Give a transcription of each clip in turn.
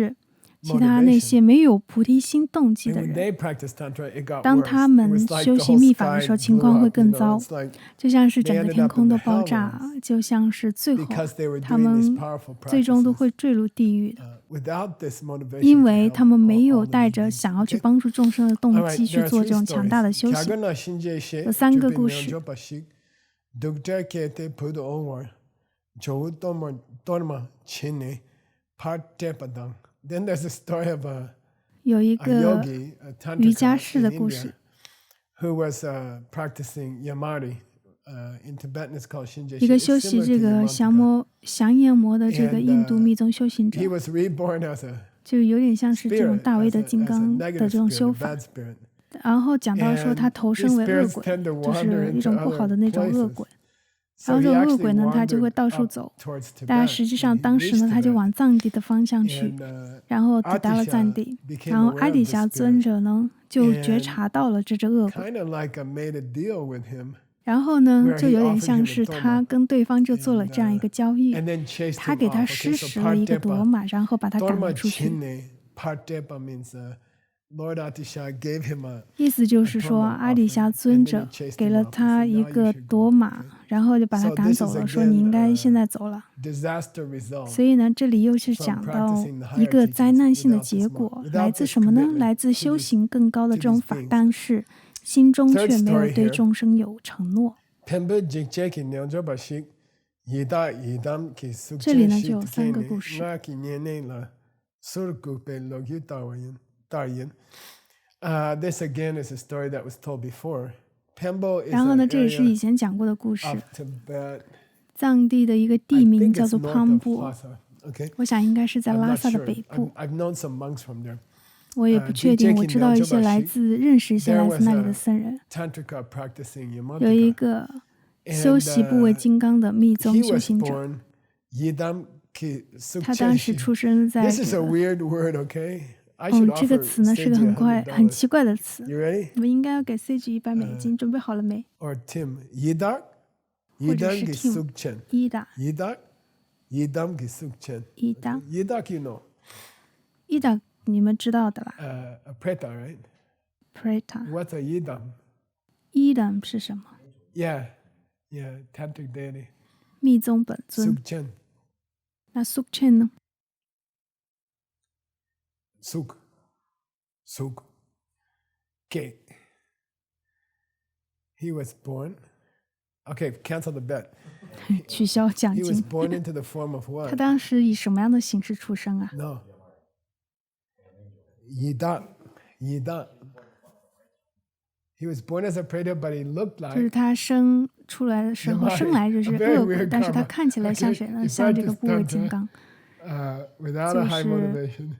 是其他那些没有菩提心动机 And 的 when 人， they practiced Tantra, it got 当 worse. 他 It 们 was like 修 the 行 whole 密法的时候， sky 情 blew 况会 up. 更糟， It's like 就像是整 they 个 ended 天 up 空 in 都 the 爆炸， helllands 就像是最后 because they were 他 doing these 们 powerful 最终都 practices. 会坠入地狱的， Without this motivation 因 to 为 help 他们没 all 有 the 带着 beings. 想要去 Okay? 帮助众生的 All 动 right, 机去 there are 做 three 这种强大的 stories. 修行。 Kyagana Shinje 有 She, 3个 Jubi 故事， Nyonjo Pashik, Dugja Kete Pudu Onwar, Jowu Tomar Torma Chine, Parte Padang. Then there's a story of 有一 a 个 yogi, a 瑜伽 tantrika 士 in 的故 India, 事， who was practicing Yamari. In Tibetan, it's called Shinje 一个 She. 修 It's 习 similar 这 to 个 Yamantika. 降焰魔的这个 And 印度密宗修行 he 者， was reborn as a 就有点像是这种 spirit, 大卫 as 的 a, 金 as a 刚的 negative 这种 spirit, 修 a 法。 bad spirit. 然后讲到说他 And 投 these 生为恶 spirits 鬼， tend to 就 wander 是一 into 种不好 other 的那种恶 places. 鬼。So 然后 he 这种恶 actually 鬼呢，他就会 wandered 到处 up 走， towards 但 Tibet. 实际 And 上 he 当时呢， reached 他就 Tibet. 往藏地的方向去， And 然后抵达了藏 Atisha 地。 became 然后 aware 阿 of 底 the 峡尊 spirit 者呢，就 and 觉察到了这只恶鬼。 kind of like made a deal with him 然后呢， where 就 he 有点 offered 像 him a 是 torma 他跟对方就做了 and, 这样一个交易， and then chased 他 him 给他 off. 施 Okay, so 食了一个夺 Partepa. 马，然后把他赶 Torma 了出去。 Chine, Partepa means Lord Atisha gave him a 意思就是说，阿底峡尊者给了他一个夺马，然后就把他赶走了，说你应该现在走了。 disaster result. 所以呢，这里又是讲到一个灾难性的结果，来自什么呢？来自修行更高的这种法，但是心中却没有对众生有承诺。 Pembe Jikjeki Nyonjo Bashik, Yida Yidam Ki 这里 Sukchen 呢就有 Shit 3个 Kene, 故事。 Naki Nyene La Surku Pe Logyu Taryen. This again is a story that was told before. Pembo is 然后呢， an 这也是以 area 前讲过的故事。 of Tibet. 藏地的一个 I 地名 think 叫 it's 做 north 潘 of 布， Lhasa. Okay, 我想应该是在 I'm 拉 not 萨的 sure. 北部。 I've known some monks from there. 我也不确定，我知道一些来自认识一些 There 来 was 自那里 a 的僧人， Tantrika practicing 有一 Yamantika. 个修习部位金刚的密宗 He 修 was 行者， born Yidam Ki 他当时 Sukchen. 出生在 This 这 is a 个， weird word, okay? I should 这个 offer 词呢是个 Seiji 很$100. 奇怪的词。 You ready? 我应该要给 CG 100美金，准备好了没？ Or Tim. Yidak? 或者 Yidam 是 Ki Tim Sukchen. 伊达 Yidak? Yidam Ki Sukchen. 伊达 Yidak, you know. 伊达，你们知道的啦 A preta, right? ，Preta。 What's a Yidam? 伊达是什么？ Yeah. Yeah, Tantric deity. 密宗本尊。 Sukchen. 那 Sukchen 呢？ Suk. Suk. Okay. He was born. Okay, cancel the bet. 取消奖 He was 金。 born into the form of 他 what? 当时以什么样的形式出生啊？ No. Yidak. Yidak. He was born as a preta, but he looked 就 like 是他生出来的时候， Yamari 生来就是 A very 恶鬼， weird 但是他 karma. 看起来像谁呢？ Okay, 像这个 he 部位 practiced 金刚。 without a high 就是 motivation.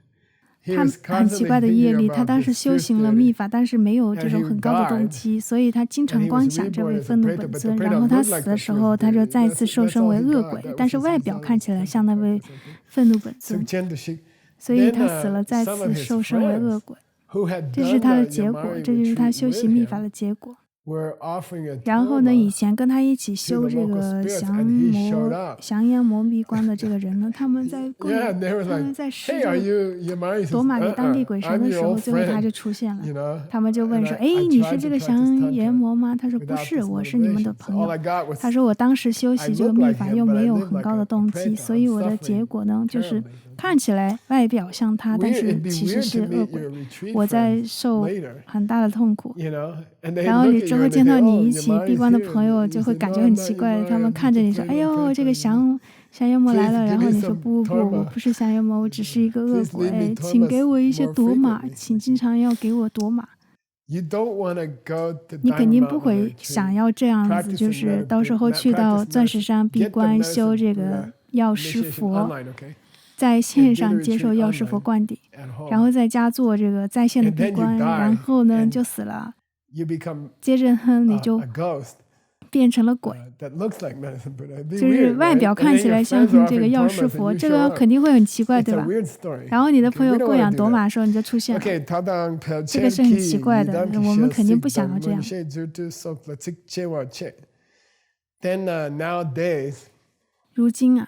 He 他 was 很奇 constantly 怪的业 thinking 力，他 about 当 this 时修 fierce 行了 deity. 密法，但是没有这 And 种 he 很高的动 died. 机，所以他经 And 常 he 光 was 想这 reborn 位 as a 愤怒 preta, 本 but the 尊。 preta 然后他 looked 死 like 的 the 时候， fierce 他就 deity. 再次 That's 受生 all 为 he 恶 got. 鬼， That 但 was 是 his 外表 knowledge. 看起来像那位 Okay. 愤怒本尊， Sukchen to Shik. 所以 Then, 他死了，再 some of 次 his 受生为 friends 恶鬼。 who had 这是 done 他的 the 结果， Yamari 这就是他 retreat 修 with 习密法 him 的结果。 were offering a 然后呢，以 torma 前跟他一起修 the 这 local 个 spirits, 降 and he 魔 showed up. 降烟魔闭关的这个人呢，他们在 Yeah, 跪， and they were 他们 like, 在施 hey, 这 are 个 you Yamari? He 夺 says, 马给当地鬼神 I'm 的 your 时候， old 最后他 friend. 就出现 You 了。 know? 他们就 And 问说：“ I 哎，你 tried 是 to 这个 practice 降炎 Tantra 魔吗？”他说：“ 不 without 是， this 我是你们的 motivation. So 朋 all 友。” I got was 他说：“我当时修 I 习这个 look 密 like 法 him, 又 but I 没有 live 很 like 高的 a 动机， preta. 所以 I'm 我的结 suffering 果呢，就是 terribly. 看起来外表像他，但 Weird, 是 it'd be 其实 weird 是 to 恶 meet 鬼。 your retreat 我在 friends 受 later, 很大的痛苦。” you know? And they 然后 look 你 at 之 you 后 and 见 they 到 say, 你 oh, 一起 Yamari's 闭关的 here. 朋友， You 就 say, 会感 no, 觉 I'm 很 not 奇怪。 Yamari, 他们 I'm 看 just 着 a 你说：“ 哎 plain old 呦，这 preta, 个 you know? 降妖魔来 Please 了。” 然 give 后 me 你说：“ some 不不不， torma. 我不是降妖魔，我只是一个恶 Please 鬼。 leave me 请给 tormas 我一些 more 夺马， frequently. 请经常要给我夺马。” You don't want to go to 你肯定 Diamond 不 Mountain 会想 retreat. 要这样子，就是到时候去到钻石山闭关修这个药师 Initiation 佛， online, okay? 在线上接受药师佛灌顶， At home. 然后在家做这个在线的 And 闭 then you 关， die, 然后呢 and 就死了。 You become 接着呢，你就 a ghost 变成了鬼， that looks like medicine Buddha. It'd be 就是 weird, 外 right? 表 And 看 then 起 your 来像 friends are 这个 offering 药师 tormas 佛， and 这 you 个 show 肯 up. 定会很奇怪， It's 对 a 吧？ weird story. 然后你的 Okay, 朋友 we don't 供 wanna 养 do 夺 that. 马的时候，你就出现了， Okay, Tadang Pel 这个是很奇 Chen 怪 Ki, 的， Yidam 我们 Kishel 肯定不 Sik 想要 Dam 这样。 Munshe Zurtu Sok Latik Chewa Che. Then nowadays, 如今啊，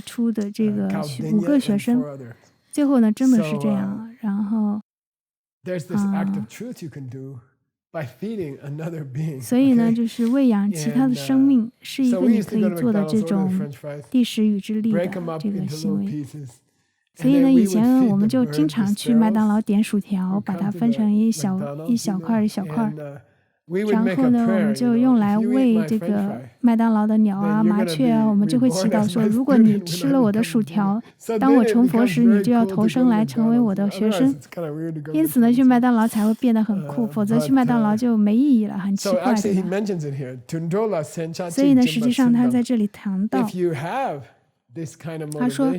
出的这个5个学生，最后呢真的是这样，然后所以呢就是喂养其他的生命是一个你可以做的这种第10与之力的这个行为。所以呢以前我们就经常去麦当劳点薯条，把它分成一小块一小块，然后呢，我们就用来喂这个麦当劳的鸟啊、麻雀啊，我们就会祈祷说：如果你吃了我的薯条，当我成佛时，你就要投生来成为我的学生。因此呢，去麦当劳才会变得很酷，否则去麦当劳就没意义了，很奇怪的。所以呢，实际上他在这里谈到，他说，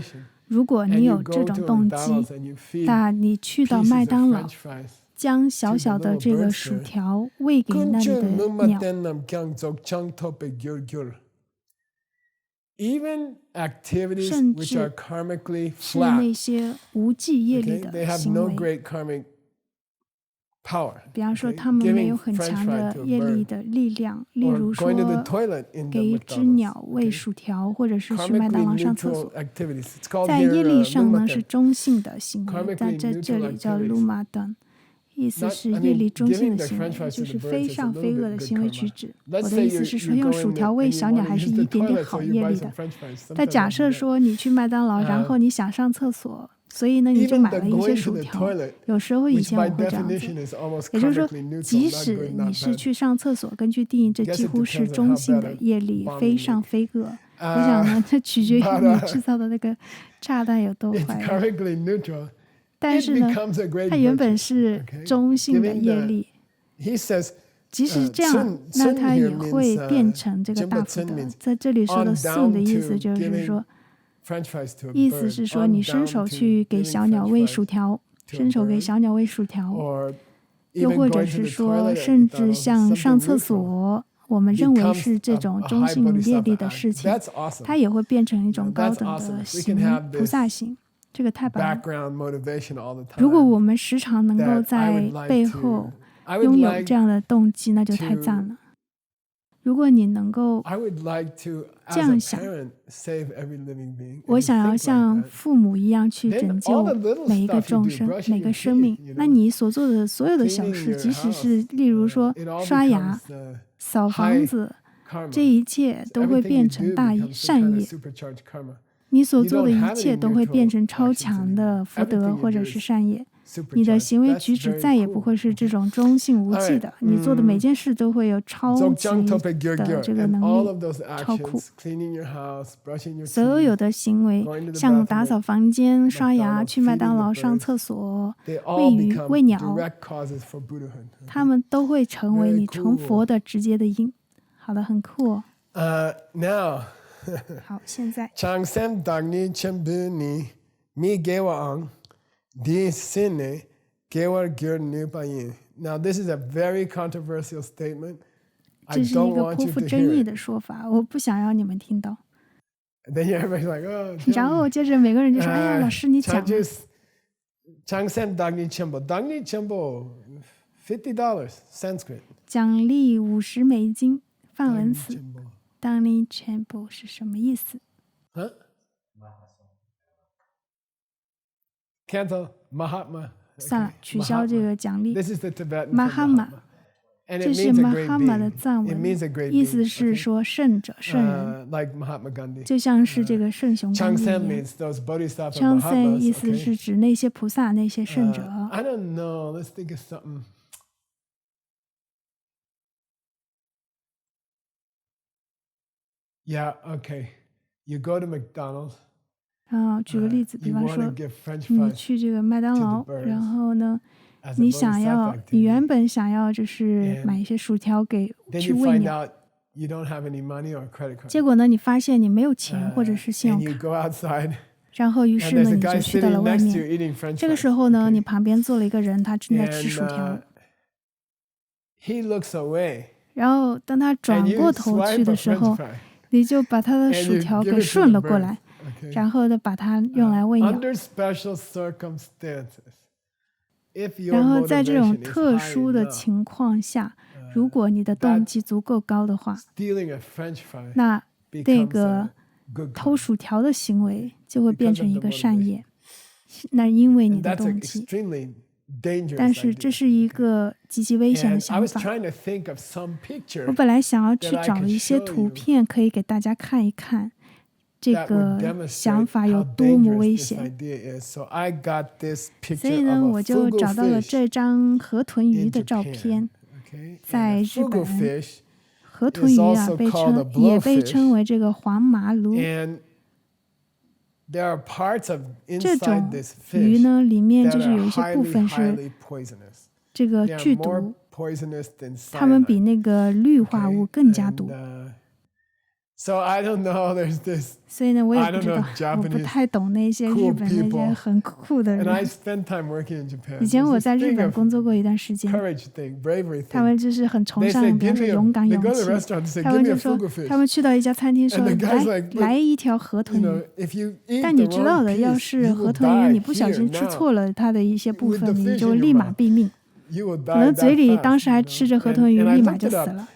如果你有这种动机，那你去到麦当劳，将小小的这个薯条喂给那里的鸟，甚至是那些无记业力的行为，比方说他们没有很强的业力的力量，例如说给一只鸟喂薯条，或者是去麦当劳上厕所，在业力上呢是中性的行为，在这里叫鲁马顿。意思是业力中性的行为，就是非善非恶的行为举止。我的意思是说，用薯条喂小鸟还是一点点好业力的。但假设说你去麦当劳，然后你想上厕所，所以呢你就买了一些薯条。有时候以前我会这样子，也就是说，即使你是去上厕所，根据定义，这几乎是中性的业力，非善非恶。我想呢，这取决于你制造的那个炸弹有多坏。但是呢，它原本是中性的业力，即使这样，那它也会变成这个大福德。在这里说的 soon 的意思就是说，意思是说你伸手去给小鸟喂薯条，伸手给小鸟喂薯条，又或者是说，甚至像上厕所，我们认为是这种中性业力的事情，它也会变成一种高等的行菩萨行。这个太棒了！如果我们时常能够在背后拥有这样的动机，那就太赞了。如果你能够这样想，我想要像父母一样去拯救每一个众生、每个生命，那你所做的所有的小事，即使是例如说刷牙、扫房子，这一切都会变成大善业。你所做的一切都会变成超强的福德或者是善业，你的行为举止再也不会是这种中性无忌的，你做的每件事都会有超级的这个能力，超酷。所有的行为，像打扫房间、刷牙、去麦当劳、上厕所、喂鱼、喂鸟，他们都会成为你成佛的直接的因。好的，很酷哦。好，现在。Changsem dagni chembuni mi gewaang di sine gewar gyur nupayin. Now this is a very controversial statement. 这是一个颇富争议的说法，我不想让你们听到。然后接着每个人就说：“哎呀，老师你讲。” Changsem dagni chembo dagni chembo $50 Sanskrit. 奖励50美金，梵文词。Dagni Chembo 是什么意思？Cancel Mahatma。算了，取消这个奖励。Mahatma， 这是 Mahatma 的藏文，意思是说圣者、圣人，就像是这个圣雄甘地一样。Changsen 意思是指那些菩萨、那些圣者。I don't know. Let's think of something. Yeah, okay. You go to McDonald's. 举个例子，比方说你去这个麦当劳，然后呢，你原本想要就是买一些薯条去喂鸟，结果呢，你发现你没有钱或者是信用卡，然后于是呢，你就去到了外面。这个时候呢，你旁边坐了一个人，他正在吃薯条。然后当他转过头去的时候，你就把他的薯条给顺了过来，然后呢把它用来喂鸟。然后在这种特殊的情况下，如果你的动机足够高的话，那个偷薯条的行为就会变成一个善业。那因为你的动机。但是这是一个极其危险的想法。我本来想要去找一些图片，可以给大家看一看这个想法有多么危险。所以呢，我就找到了这张河豚鱼的照片。在日本，河豚鱼啊也被称为这个黄麻鲈。这种鱼呢，里面就是有一些部分是这个剧毒，它们比那个氯化物更加毒。所以呢，我也不知道，我不太懂那些日本那些很酷的人。以前我在日本工作过一段时间，他们就是很崇尚，比方说勇敢、勇气。他们就说，他们去到一家餐厅说，来一条河豚鱼。但你知道的，要是河豚鱼你不小心吃错了它的一些部分，你就立马毙命。可能嘴里当时还吃着河豚鱼，立马就死了。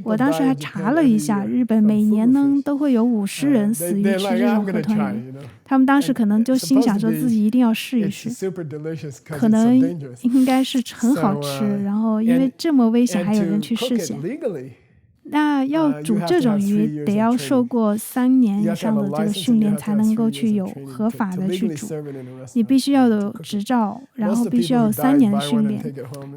我当时还查了一下，日本每年呢都会有50人死于吃这种河豚鱼。他们当时可能就心想说自己一定要试一试，可能应该是很好吃，然后因为这么危险还有人去试险。那要煮这种鱼得要受过3年以上的这个训练才能够去有合法的去煮，你必须要有执照，然后必须要有3年的训练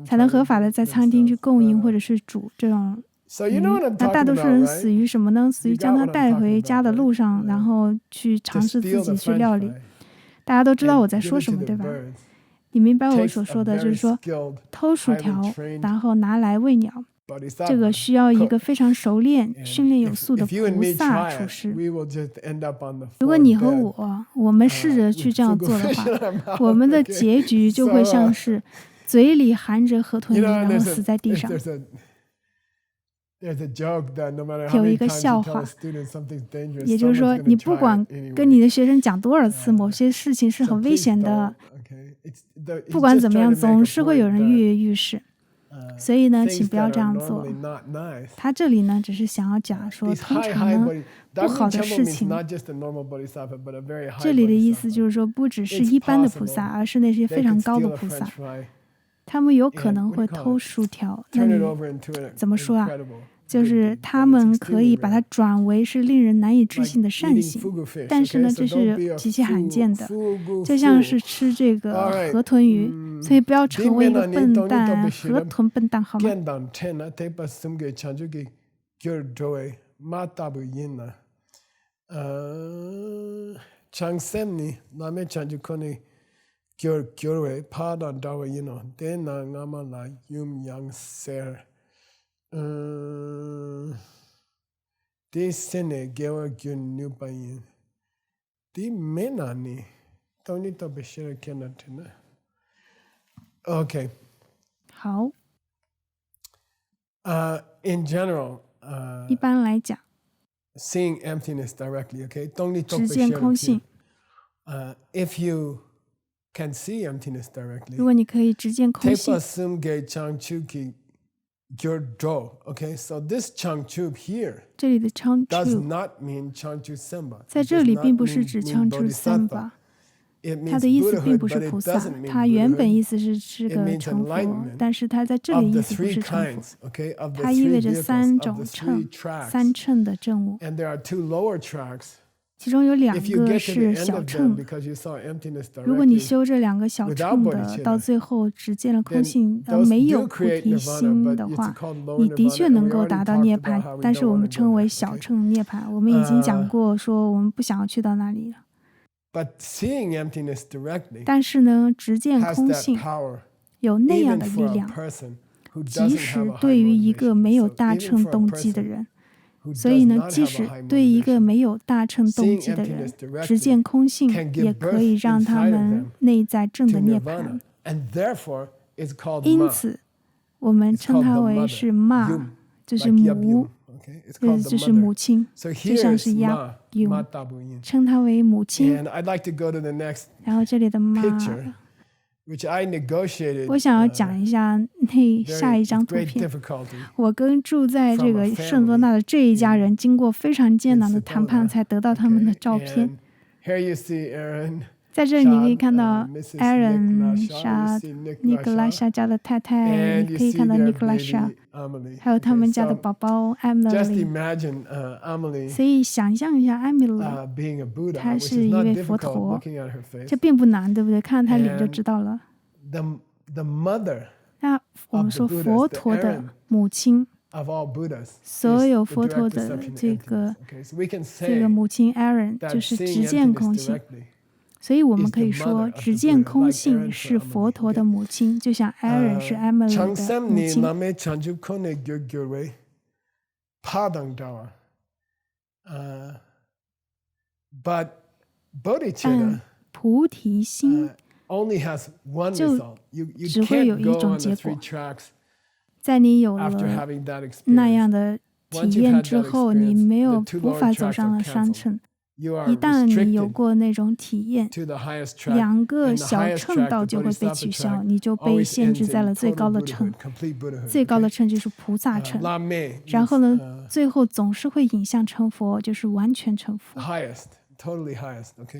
才能合法的在餐厅去供应或者是煮这种鱼。那大多数人死于什么呢？死于将它带回家的路上，然后去尝试自己去料理。大家都知道我在说什么，对吧？你明白我所说的，就是说偷薯条然后拿来喂鸟，这个需要一个非常熟练、训练有素的菩萨厨师。如果你和我们试着去这样做的话，我们的结局就会像是嘴里含着河豚鱼，然后死在地上。有一个笑话，也就是说，你不管跟你的学生讲多少次某些事情是很危险的，不管怎么样，总是会有人跃跃欲试。所以呢，请不要这样做。他这里呢，只是想要讲说，通常呢，不好的事情，这里的意思就是说，不只是一般的菩萨，而是那些非常高的菩萨。他们有可能会偷薯条，那你怎么说啊？就是他们可以把它转为是令人难以置信的善行，但是呢，这是极其罕见的，就像是吃这个河豚鱼，所以不要成为一个笨蛋，河豚笨蛋，好吗？De sene gewa gyun new bayin. De menani. Tony to beshira kenatina. Okay. 好。In general, 一般来讲 seeing emptiness directly, okay? 直见空性。If you can see emptiness directly, 如果你可以直见空性， okay? So this Changchub here 这里的 does not mean Changchu Semba. 在这里并不是指 Changchu Semba， 它的意思并不是菩萨，它原本意思是个成佛，但是它在这里意思不是成佛，它意味着3种3乘的证悟。其中有2个是小乘，如果你修这2个小乘的，到最后只见了空性，没有菩提心的话，你的确能够达到涅槃，但是我们称为小乘涅槃。我们已经讲过，说我们不想要去到那里了。但是呢，直见空性有那样的力量，即使对于一个没有大乘动机的人。所以呢，即使对一个没有大乘动机的人，直见空性也可以让他们内在正的涅槃。因此，我们称它为是妈，就是母，就是母亲，就像是亚用，称它为母亲。然后这里的妈。我想要讲一下下一张图片。我跟住在这个圣多纳的这一家人经过非常艰难的谈判才得到他们的照片。在这里你可以看到 Aaron 沙尼克拉莎家的太太，你可以看到尼克拉莎，还有他们家的宝宝 Emily。所以想象一下 Emily， 她是一位佛陀，这并不难，对不对？看她脸就知道了。那我们说佛陀的母亲，所有佛陀的这个母亲 Aaron 就是直见空性，所以我们可以说直见空性是佛陀的母亲，就像 Aaron 是 Emily 的母亲。但菩提心就只会有一种结果，在你有了那样的体验之后，你无法走上了三乘。一旦你有过那种体验，2个小乘道就会被取消，你就被限制在了最高的乘。最高的乘就是菩萨乘，然后呢，最后总是会引向成佛，就是完全成佛。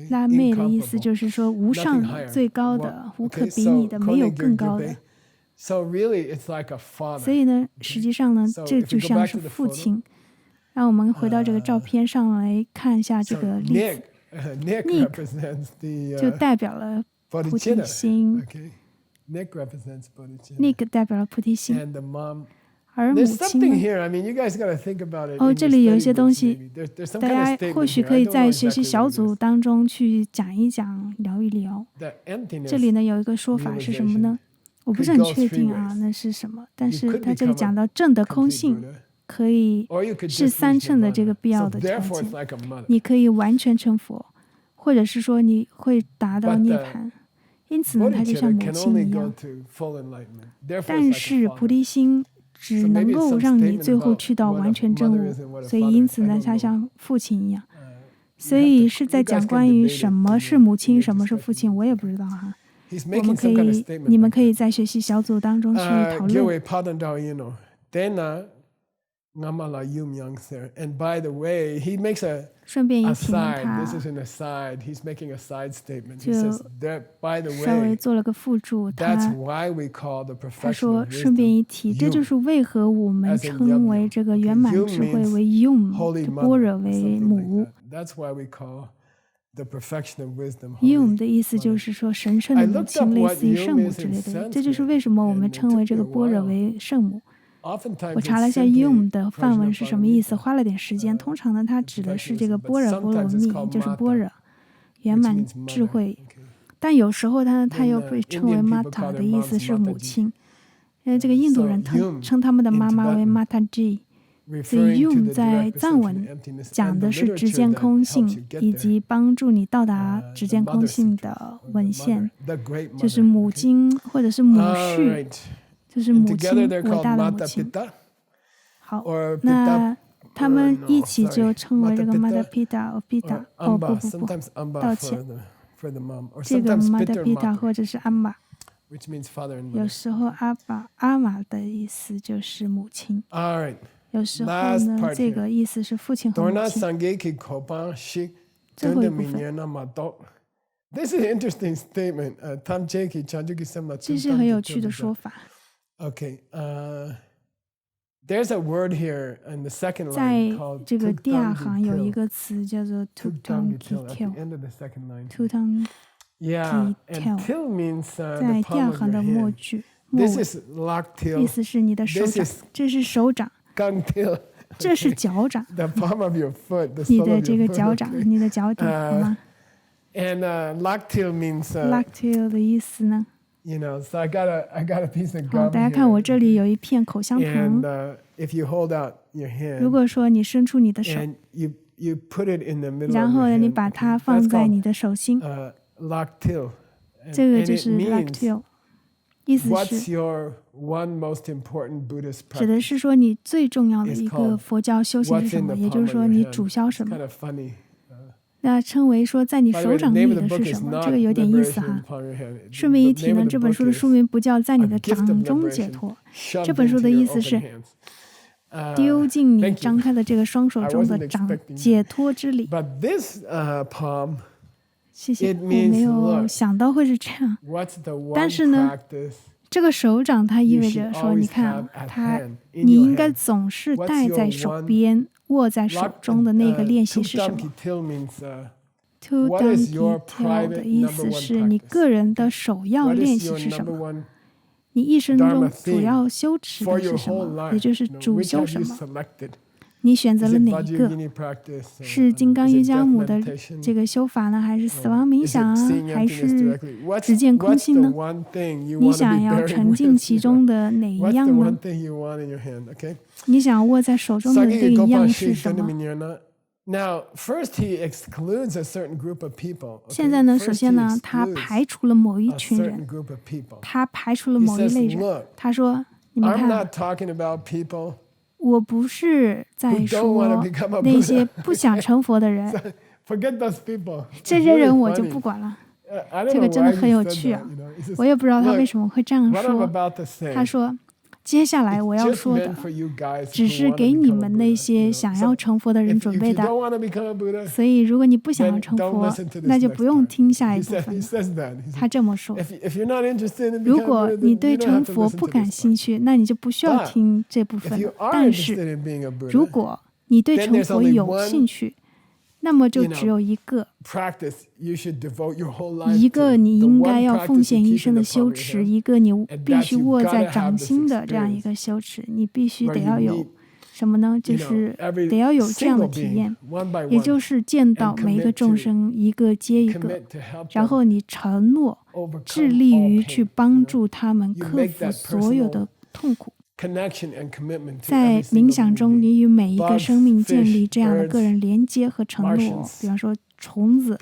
拉妹的意思就是说无上最高的，无可比拟的，没有更高的。所以呢，实际上呢，这就像是父亲。让我们回到这个照片上来看一下这个例子。Nick 就代表了菩提心。Nick 代表了菩提心。而母亲呢？这里有一些东西，大家或许可以在学习小组当中去讲一讲、聊一聊。这里呢有一个说法是什么呢？我不是很确定啊，那是什么？但是他这里讲到正的空性。可以是3乘的这个必要的条件，你可以完全成佛，或者是说你会达到涅槃。因此呢，它就像母亲一样。但是菩提心只能够让你最后去到完全证悟，所以因此呢，它像父亲一样。所以是在讲关于什么是母亲，什么是父亲，我也不知道哈。你们可以在学习小组当中去讨论。And by the way, he makes a 顺便也提问他， This is an aside. He's making a side statement. 就 He says that, by the 稍微 way, 做了个附注。that's why we call the 他 perfection 说 of 顺便一 wisdom 提，这就是为何我们称为这个圆满智慧为 Yum， 般若为母。 That's why we call the perfection of wisdom Yum 的意思就是说神圣的母亲，类似于圣母之类的。这就是为什么我们称为这个般若为圣母。我查了一下 Yum 的梵文是什么意思，花了点时间。通常呢，它指的是这个般若波罗蜜，就是般若圆满智慧。但有时候它又被称为 Mata 的意思是母亲，因为这个印度人称他们的妈妈为 Mataji。所以 Yum 在藏文讲的是直见空性，以及帮助你到达直见空性的文献，就是母经或者是母序。就是母亲，伟大的母亲。好，那他们一起就称为这个 Mata Pitta 或 Pitta。不，道歉。这个 Mata Pitta 或者是阿玛，有时候阿玛的意思就是母亲。有时候呢，这个意思是父亲和母亲。最后一部分。This is an interesting statement. 这是很有趣的说法。Okay, there's a word here in the second line 在这个第2行有一个词叫做 Tuktam Kitel。Tuktam Yeah, and till means 在第2行的末句。This is laktil. 意思是你的手掌，这是手掌。Gangtil. 这是脚掌。The palm of your foot. 你的这个脚掌，你的脚底，好吗 ？And laktil means. Laktil 的意思呢？ You know, so I got a piece of gum 好，大家看我这里有一片口香糖。If you hold out your hand, 如果说你伸出你的手， and you put it in the middle 然后呢，你把它放在你的手心， laktil. 这个就是 laktil， 意思是 What's your one most important Buddhist practice? 指的是说你最重要的一个佛教修行是什么，也就是说你主修什么。那称为说在你手掌里的是什么，这个有点意思哈。顺便一提呢，这本书的书名不叫在你的掌中解脱，这本书的意思是丢进你张开的这个双手中的掌，解脱之理。谢谢，我没有想到会是这样。但是呢，这个手掌它意味着说，你看你应该总是戴在手边。握在手中的那个练习是什么 ？To down detail 的意思是你个人的首要练习是什么？你一生中主要修持的是什么，也就是主修什么。你选择了哪一个？是金刚瑜伽母的这个修法呢，还是死亡冥想啊，还是只见空性呢？你想要沉浸其中的哪一样呢？你想握在手中的这一样是什么？现在呢，首先呢，他排除了某一群人，他排除了某一类人。他说：“你们看。”我不是在说那些不想成佛的人，这些人我就不管了。这个真的很有趣啊，我也不知道他为什么会这样说。他说，接下来我要说的只是给你们那些想要成佛的人准备的，所以如果你不想要成佛，那就不用听下一部分了。他这么说。如果你对成佛不感兴趣，那你就不需要听这部分了。但是如果你对成佛有兴趣，那么就只有一个你应该要奉献一生的修持，一个你必须握在掌心的这样一个修持。你必须得要有什么呢？就是得要有这样的体验，也就是见到每一个众生一个接一个，然后你承诺致力于去帮助他们克服所有的痛苦。在冥想中，你与每一个生命建立这样的个人连接和承诺，比方说虫子、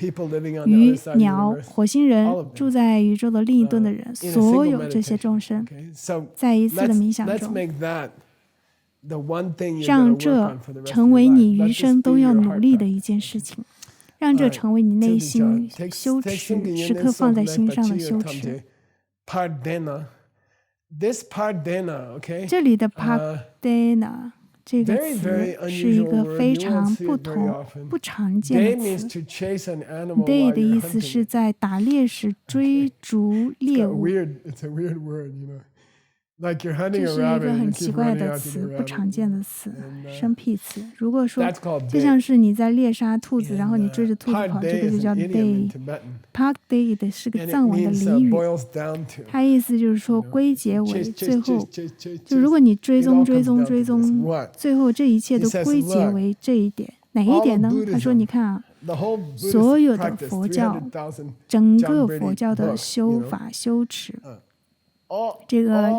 鱼、鸟、火星人、住在宇宙的另一端的人，所有这些众生，在一次的冥想中，让这成为你余生都要努力的一件事情，让这成为你内心修持时刻放在心上的修持。这里的 Pardena 这个词是一个非常不常见的词。Day 的意思是在打猎时追逐猎物。这是一个很奇怪的词，不常见的词，生僻词。如果说就像是你在猎杀兔子，然后你追着兔子跑，这个就叫 day。Park day 的是个藏文的俚语，它意思就是说归结为最后，就如果你追踪，最后这一切都归结为这一点，哪一点呢？他说，你看啊，所有的佛教，整个佛教的修法修持。这个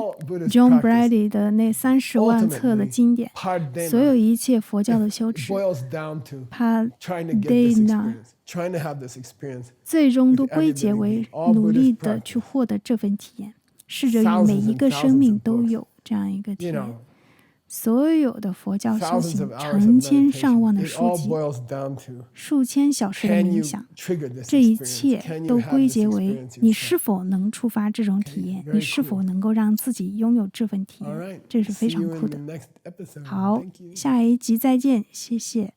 John Brady 的那30万册的经典，所有一切佛教的修持 Pardena 最终都归结为努力的去获得这份体验，试着与每一个生命都有这样一个体验。所有的佛教修行，成千上万的书籍，数千小时的冥想，这一切都归结为你是否能触发这种体验，你是否能够让自己拥有这份体验，这是非常酷的。好，下一集再见，谢谢。